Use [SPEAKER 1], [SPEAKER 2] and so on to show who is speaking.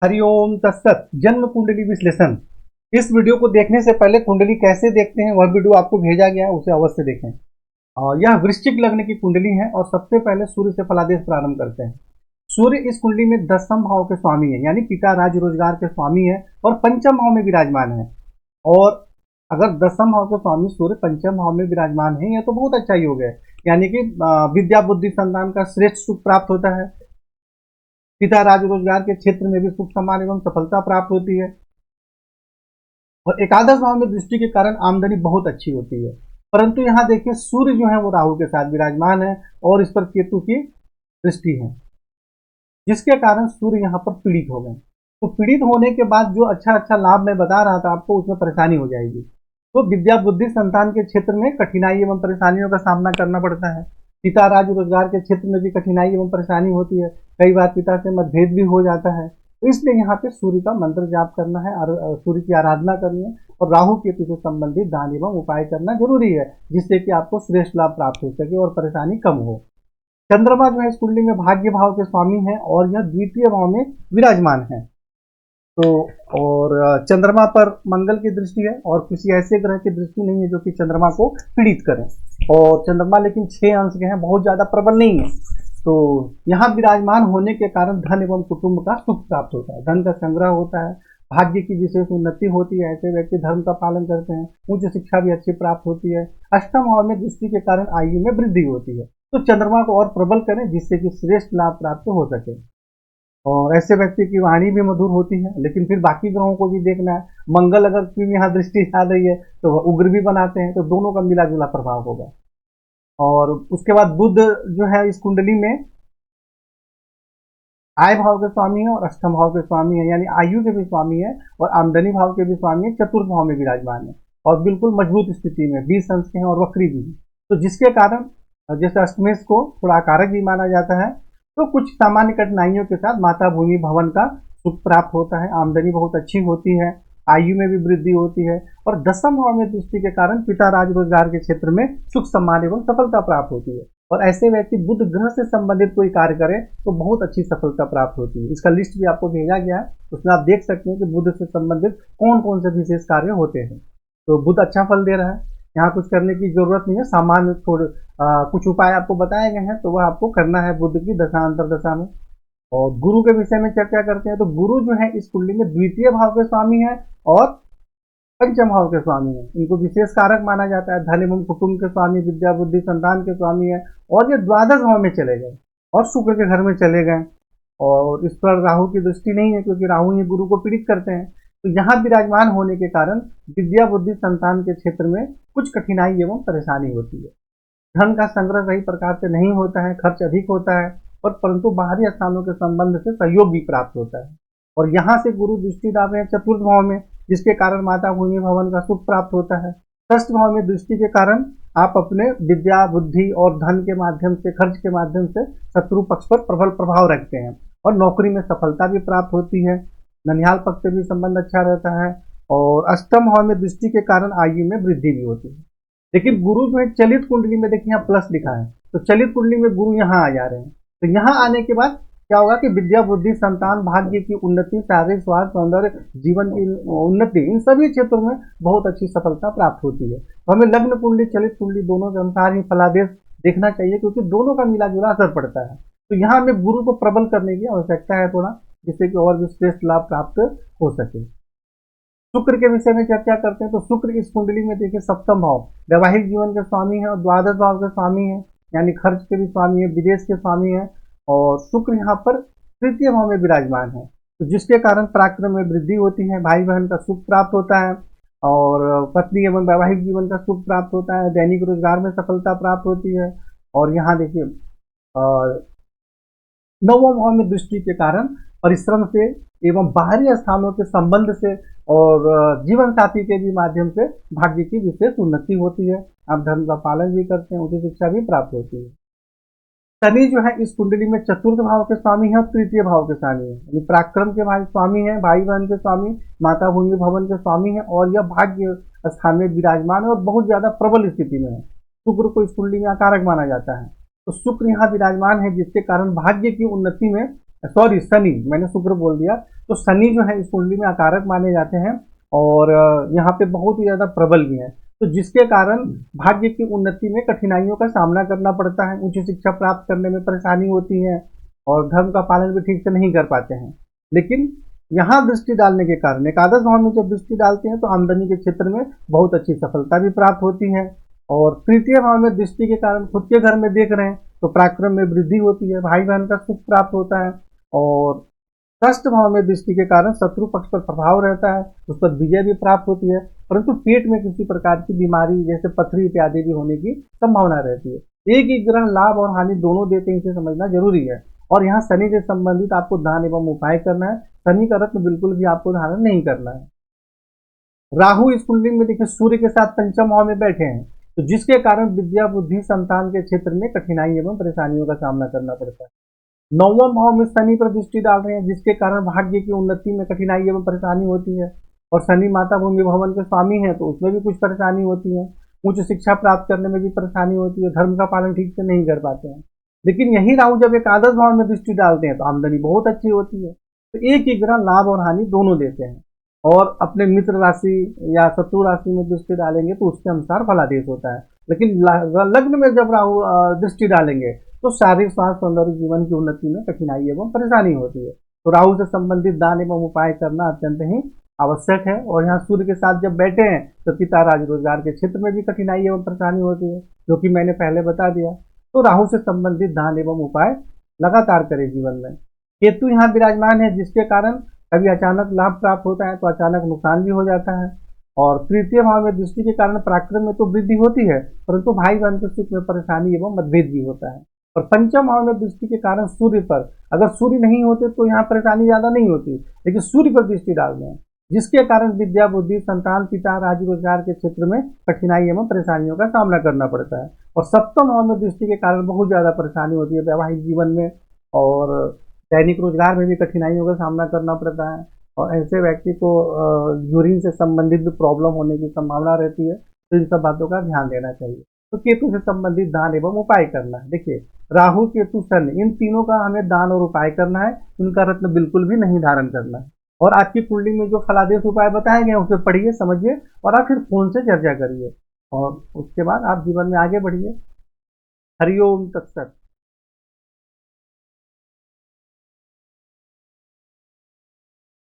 [SPEAKER 1] हरिओम तत्सत। जन्म कुंडली विश्लेषण। इस वीडियो को देखने से पहले कुंडली कैसे देखते हैं वह वीडियो आपको भेजा गया है, उसे अवश्य देखें। और यह वृश्चिक लग्न की कुंडली है और सबसे पहले सूर्य से फलादेश प्रारंभ करते हैं। सूर्य इस कुंडली में 10वें भाव के स्वामी है, यानी पिता राज रोजगार के स्वामी है और पंचम भाव में विराजमान है। और अगर 10वें भाव के स्वामी सूर्य पंचम भाव में विराजमान है, यह तो बहुत अच्छा योग है, यानी कि विद्या बुद्धि संतान का श्रेष्ठ सुख प्राप्त होता है। पिता राज रोजगार के क्षेत्र में भी सुख सम्मान एवं सफलता प्राप्त होती है और एकादश भाव में दृष्टि के कारण आमदनी बहुत अच्छी होती है। परंतु यहाँ देखिए सूर्य जो है वो राहु के साथ विराजमान है और इस पर केतु की दृष्टि है, जिसके कारण सूर्य यहाँ पर पीड़ित हो गए। तो पीड़ित होने के बाद जो अच्छा लाभ मैं बता रहा था आपको, उसमें परेशानी हो जाएगी। तो विद्या बुद्धि संतान के क्षेत्र में कठिनाई एवं परेशानियों का सामना करना पड़ता है। पिता राज रोजगार के क्षेत्र में भी कठिनाई एवं परेशानी होती है, कई बार पिता से मतभेद भी हो जाता है। तो इसलिए यहाँ पे सूर्य का मंत्र जाप करना है, सूर्य की आराधना करनी है और राहु केतु से संबंधित दान एवं उपाय करना जरूरी है, जिससे कि आपको श्रेष्ठ लाभ प्राप्त हो सके और परेशानी कम हो। चंद्रमा जो है इस कुंडली में भाग्य भाव के स्वामी है और यह द्वितीय भाव में विराजमान है। तो और चंद्रमा पर मंगल की दृष्टि है और किसी ऐसे ग्रह की दृष्टि नहीं है जो कि चंद्रमा को पीड़ित करें। और चंद्रमा लेकिन 6 अंश के हैं, बहुत ज्यादा प्रबल नहीं है। तो यहाँ विराजमान होने के कारण धन एवं कुटुंब का सुख प्राप्त होता है, धन का संग्रह होता है, भाग्य की विशेष उन्नति होती है। ऐसे व्यक्ति धर्म का पालन करते हैं, उच्च शिक्षा भी अच्छी प्राप्त होती है। अष्टम भाव में दृष्टि के कारण आयु में वृद्धि होती है। तो चंद्रमा को और प्रबल करें जिससे कि श्रेष्ठ लाभ प्राप्त हो सके। और ऐसे व्यक्ति की वाणी भी मधुर होती है, लेकिन फिर बाकी ग्रहों को भी देखना है। मंगल अगर की यहाँ दृष्टि आ रही है तो वह उग्र भी बनाते हैं, तो दोनों का मिला जुला प्रभाव होगा। और उसके बाद बुध जो है इस कुंडली में आय भाव के स्वामी है और अष्टम भाव के स्वामी है, यानी आयु के भी स्वामी है और आमदनी भाव के भी स्वामी है। चतुर्थ भाव में विराजमान है और बिल्कुल मजबूत स्थिति में 20 अंश के हैं और वक्री भी है। तो जिसके कारण जैसे अष्टमेश को थोड़ा अकारक भी माना जाता है, तो कुछ सामान्य कठिनाइयों के साथ माता भूमि भवन का सुख प्राप्त होता है, आमदनी बहुत अच्छी होती है, आयु में भी वृद्धि होती है और 10वें भाव में दृष्टि के कारण पिता राज रोजगार के क्षेत्र में सुख सम्मान एवं सफलता प्राप्त होती है। और ऐसे व्यक्ति बुध ग्रह से संबंधित कोई कार्य करें तो बहुत अच्छी सफलता प्राप्त होती है। इसका लिस्ट भी आपको भेजा गया है, उसमें आप देख सकते हैं कि बुध से संबंधित कौन कौन से विशेष कार्य होते हैं। तो बुध अच्छा फल दे रहा है, यहाँ कुछ करने की जरूरत नहीं है। सामान्य थोड़े कुछ उपाय आपको बताए गए हैं, तो वह आपको करना है बुध की दशा अंतरदशा में। और गुरु के विषय में चर्चा करते हैं। तो गुरु जो है इस कुंडली में द्वितीय भाव के स्वामी है और पंचम भाव के स्वामी है। इनको विशेष कारक माना जाता है, धन एवं कुटुंब के स्वामी, विद्या बुद्धि संतान के स्वामी है। और ये द्वादश भाव में चले गए और शुक्र के घर में चले गए और इस पर राहु की दृष्टि नहीं है, क्योंकि राहु ही गुरु को पीड़ित करते हैं। तो यहाँ विराजमान होने के कारण विद्या बुद्धि संतान के क्षेत्र में कुछ कठिनाई एवं परेशानी होती है। धन का संग्रह सही प्रकार से नहीं होता है, खर्च अधिक होता है और परंतु बाहरी स्थानों के संबंध से सहयोग भी प्राप्त होता है। और यहाँ से गुरु दृष्टि डाल रहे हैं चतुर्थ भाव में, जिसके कारण माता भूमि भवन का सुख प्राप्त होता है। षष्ठ भाव में दृष्टि के कारण आप अपने विद्या बुद्धि और धन के माध्यम से, खर्च के माध्यम से शत्रु पक्ष पर प्रबल प्रभाव रखते हैं और नौकरी में सफलता भी प्राप्त होती है। ननिहाल पक्ष से भी संबंध अच्छा रहता है और अष्टम भाव में दृष्टि के कारण आयु में वृद्धि भी होती है। लेकिन गुरु जो है चलित कुंडली में देखिए यहाँ प्लस लिखा है, तो चलित कुंडली में गुरु यहाँ आ जा रहे हैं। तो यहाँ आने के बाद क्या होगा कि विद्या बुद्धि संतान, भाग्य की उन्नति, शारीरिक स्वास्थ्य, सौंदर्य, जीवन की उन्नति, इन सभी क्षेत्रों में बहुत अच्छी सफलता प्राप्त होती है। तो हमें लग्न कुंडली चलित कुंडली दोनों के अनुसार ही फलादेश देखना चाहिए, क्योंकि दोनों का मिला जुला असर पड़ता है। तो यहाँ हमें गुरु को प्रबल करने की आवश्यकता है थोड़ा, जिससे कि और भी श्रेष्ठ लाभ प्राप्त हो सके। शुक्र के विषय में चर्चा करते हैं। तो शुक्र इस कुंडली में देखिए सप्तम भाव वैवाहिक जीवन के स्वामी है और द्वादश भाव के स्वामी है, यानी खर्च के भी स्वामी है, विदेश के स्वामी है। और शुक्र यहाँ पर तृतीय भाव में विराजमान है, तो जिसके कारण पराक्रम में वृद्धि होती है, भाई बहन का सुख प्राप्त होता है और पत्नी एवं वैवाहिक जीवन का सुख प्राप्त होता है, दैनिक रोजगार में सफलता प्राप्त होती है। और यहाँ देखिए 9वें भाव में दृष्टि के कारण परिश्रम से एवं बाहरी स्थानों के संबंध से और जीवन साथी के भी माध्यम से भाग्य की विशेष उन्नति होती है। आप धर्म का पालन भी करते हैं, उच्च शिक्षा भी प्राप्त होती है। शनि जो है इस कुंडली में चतुर्थ भाव के स्वामी है और तृतीय भाव के स्वामी है, यानी पराक्रम के भाई स्वामी है, भाई बहन के स्वामी, माता भूमि भवन के स्वामी है और यह भाग्य स्थान में विराजमान है और बहुत ज्यादा प्रबल स्थिति में है। शुक्र को इस कुंडली में अकारक माना जाता है, तो शुक्र यहाँ विराजमान है, जिसके कारण भाग्य की उन्नति में, सॉरी शनि, मैंने शुक्र बोल दिया, तो शनि जो है इस कुंडली में अकारक माने जाते हैं और यहाँ पे बहुत ही ज्यादा प्रबल भी है, तो जिसके कारण भाग्य की उन्नति में कठिनाइयों का सामना करना पड़ता है, उच्च शिक्षा प्राप्त करने में परेशानी होती है और धर्म का पालन भी ठीक से नहीं कर पाते हैं। लेकिन यहाँ दृष्टि डालने के कारण एकादश भाव में जब दृष्टि डालते हैं तो आमदनी के क्षेत्र में बहुत अच्छी सफलता भी प्राप्त होती है। और तृतीय भाव में दृष्टि के कारण खुद के घर में देख रहे हैं तो पराक्रम में वृद्धि होती है, भाई बहन का सुख प्राप्त होता है। और षष्ठ भाव में दृष्टि के कारण शत्रु पक्ष पर प्रभाव रहता है, उस पर विजय भी प्राप्त होती है, परंतु पेट में किसी प्रकार की बीमारी जैसे पथरी इत्यादि भी होने की संभावना रहती है। एक ही ग्रह लाभ और हानि दोनों देते हैं, इसे समझना जरूरी है। और यहाँ शनि से संबंधित आपको दान एवं उपाय करना है, शनि का रत्न बिल्कुल भी आपको धारण नहीं करना है। राहु इस कुंडली में देखिए सूर्य के साथ पंचम भाव में बैठे हैं, तो जिसके कारण विद्या बुद्धि संतान के क्षेत्र में कठिनाई एवं परेशानियों का सामना करना पड़ता है। नौवां भाव में शनि पर दृष्टि डाल रहे हैं, जिसके कारण भाग्य की उन्नति में कठिनाई एवं परेशानी होती है। और शनि माता भूमि भवन के स्वामी हैं तो उसमें भी कुछ परेशानी होती है, उच्च शिक्षा प्राप्त करने में भी परेशानी होती है, धर्म का पालन ठीक से नहीं कर पाते हैं। लेकिन यही राहु जब एकादश भाव में दृष्टि डालते हैं तो आमदनी बहुत अच्छी होती है। तो एक ही ग्रह लाभ और हानि दोनों देते हैं। और अपने मित्र राशि या शत्रु राशि में दृष्टि डालेंगे तो उसके अनुसार फलादेश होता है। लेकिन लग्न में जब राहु दृष्टि डालेंगे तो शारीरिक स्वास्थ्य सौंदर्य जीवन की उन्नति में कठिनाई एवं परेशानी होती है। तो राहु से संबंधित दान एवं उपाय करना अत्यंत ही आवश्यक है। और यहाँ सूर्य के साथ जब बैठे हैं तो पिता राज रोजगार के क्षेत्र में भी कठिनाई एवं परेशानी होती है, जो कि मैंने पहले बता दिया। तो राहु से संबंधित दान एवं उपाय लगातार करें जीवन में। केतु यहाँ विराजमान है, जिसके कारण कभी अचानक लाभ प्राप्त होता है तो अचानक नुकसान भी हो जाता है। और तृतीय भाव में दृष्टि के कारण पराक्रम में तो वृद्धि होती है, परंतु भाई बहन के सुख में परेशानी एवं मतभेद भी होता है। और पंचम भाव में दृष्टि के कारण सूर्य पर, अगर सूर्य नहीं होते तो यहाँ परेशानी ज्यादा नहीं होती, लेकिन सूर्य पर दृष्टि डाल दें, जिसके कारण विद्या बुद्धि संतान पिता राज्य रोजगार के क्षेत्र में कठिनाई एवं परेशानियों का सामना करना पड़ता है। और सप्तम भाव में दृष्टि के कारण बहुत ज्यादा परेशानी होती है वैवाहिक जीवन में, और दैनिक रोजगार में भी कठिनाइयों का सामना करना पड़ता है। और ऐसे व्यक्ति को यूरिन से संबंधित भी प्रॉब्लम होने की संभावना रहती है, तो इन सब बातों का ध्यान देना चाहिए। तो केतु से संबंधित दान एवं उपाय करना है। देखिए राहु केतु शनि इन तीनों का हमें दान और उपाय करना है, इनका रत्न बिल्कुल भी नहीं धारण करना है। और आज की कुंडली में जो फलादेश उपाय बताए गए उसे पढ़िए समझिए और आप फिर फोन से चर्चा करिए और उसके बाद आप जीवन में आगे बढ़िए। हरिओम तत्सत।